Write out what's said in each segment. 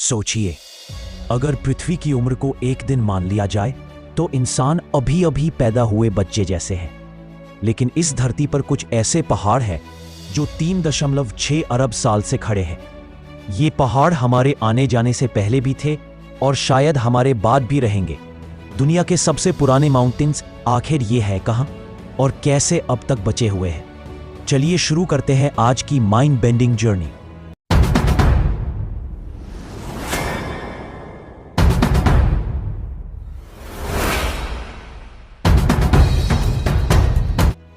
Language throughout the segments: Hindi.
सोचिए, अगर पृथ्वी की उम्र को एक दिन मान लिया जाए तो इंसान अभी अभी पैदा हुए बच्चे जैसे हैं। लेकिन इस धरती पर कुछ ऐसे पहाड़ हैं जो 3.6 अरब साल से खड़े हैं। ये पहाड़ हमारे आने जाने से पहले भी थे और शायद हमारे बाद भी रहेंगे। दुनिया के सबसे पुराने माउंटेन्स आखिर ये है कहाँ और कैसे अब तक बचे हुए हैं? चलिए शुरू करते हैं आज की माइंड बेंडिंग जर्नी।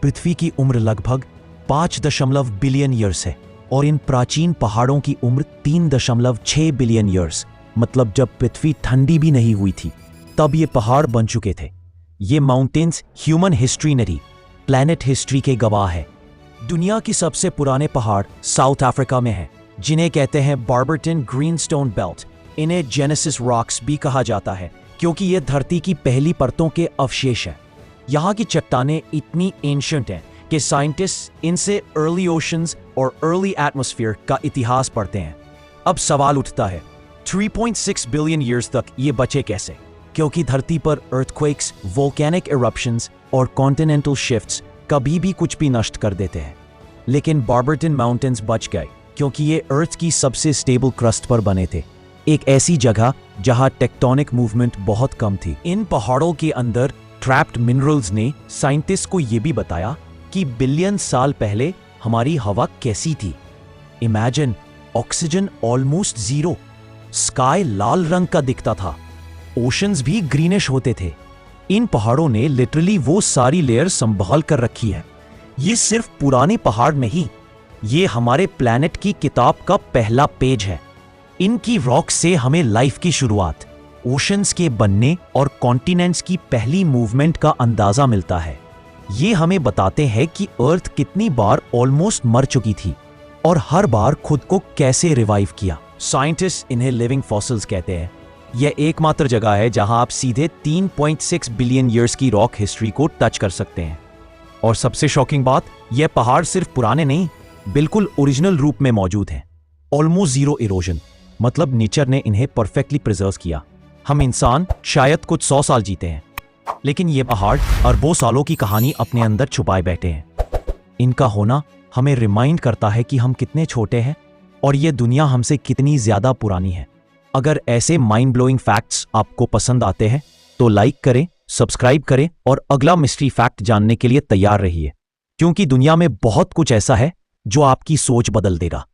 पृथ्वी की उम्र लगभग 5 बिलियन ईयर्स है और इन प्राचीन पहाड़ों की उम्र 3.6 बिलियन ईयर्स, मतलब जब पृथ्वी ठंडी भी नहीं हुई थी तब ये पहाड़ बन चुके थे। ये माउंटेन्स ह्यूमन हिस्ट्री नहीं, प्लैनेट हिस्ट्री के गवाह है। दुनिया की सबसे पुराने पहाड़ साउथ अफ्रीका में हैं, जिन्हें कहते हैं बार्बरटन ग्रीनस्टोन बेल्ट। इन्हें जेनेसिस रॉक्स भी कहा जाता है क्योंकि ये धरती की पहली परतों के अवशेष हैं। यहाँ की चट्टानें इतनी एंशिएंट हैं कि साइंटिस्ट इनसे अर्ली ओशंस और अर्ली एटमॉस्फेयर का इतिहास पढ़ते हैं। अब सवाल उठता है, 3.6 बिलियन ईयर्स तक ये बचे कैसे? क्योंकि धरती पर अर्थक्वेक्स, वोल्केनिक इरप्शंस और कॉन्टिनेंटल शिफ्ट्स कभी भी कुछ भी नष्ट कर देते हैं। लेकिन बार्बरटन माउंटेन्स बच गए क्योंकि ये अर्थ की सबसे स्टेबल क्रस्ट पर बने थे, एक ऐसी जगह जहां टेक्टोनिक मूवमेंट बहुत कम थी। इन पहाड़ों के अंदर ट्रैप्ड मिनरल्स ने साइंटिस्ट को यह भी बताया कि बिलियन साल पहले हमारी हवा कैसी थी। Imagine, oxygen almost zero, sky लाल रंग का दिखता था, ओशंस भी ग्रीनिश होते थे। इन पहाड़ों ने लिटरली वो सारी लेयर संभाल कर रखी है। ये सिर्फ पुराने पहाड़ नहीं, ये हमारे प्लैनेट की किताब का पहला पेज है। इनकी रॉक से हमें लाइफ की शुरुआत, ओशंस के बनने और कॉन्टिनेंट्स की पहली मूवमेंट का अंदाजा मिलता है। ये हमें बताते हैं कि अर्थ कितनी बार ऑलमोस्ट मर चुकी थी और हर बार खुद को कैसे रिवाइव किया। साइंटिस्ट इन्हें लिविंग फॉसिल्स कहते हैं। यह एकमात्र जगह है जहां आप सीधे 3.6 बिलियन ईयर्स की रॉक हिस्ट्री को टच कर सकते हैं। और सबसे शॉकिंग बात, यह पहाड़ सिर्फ पुराने नहीं, बिल्कुल ओरिजिनल रूप में मौजूद हैं। ऑलमोस्ट जीरो इरोजन, मतलब नेचर ने इन्हें परफेक्टली प्रिजर्व किया। हम इंसान शायद कुछ 100 साल जीते हैं, लेकिन ये पहाड़ अरबों सालों की कहानी अपने अंदर छुपाए बैठे हैं। इनका होना हमें रिमाइंड करता है कि हम कितने छोटे हैं और ये दुनिया हमसे कितनी ज्यादा पुरानी है। अगर ऐसे माइंड ब्लोइंग फैक्ट्स आपको पसंद आते हैं तो लाइक करें, सब्सक्राइब करें और अगला मिस्ट्री फैक्ट जानने के लिए तैयार रहिए, क्योंकि दुनिया में बहुत कुछ ऐसा है जो आपकी सोच बदल देगा।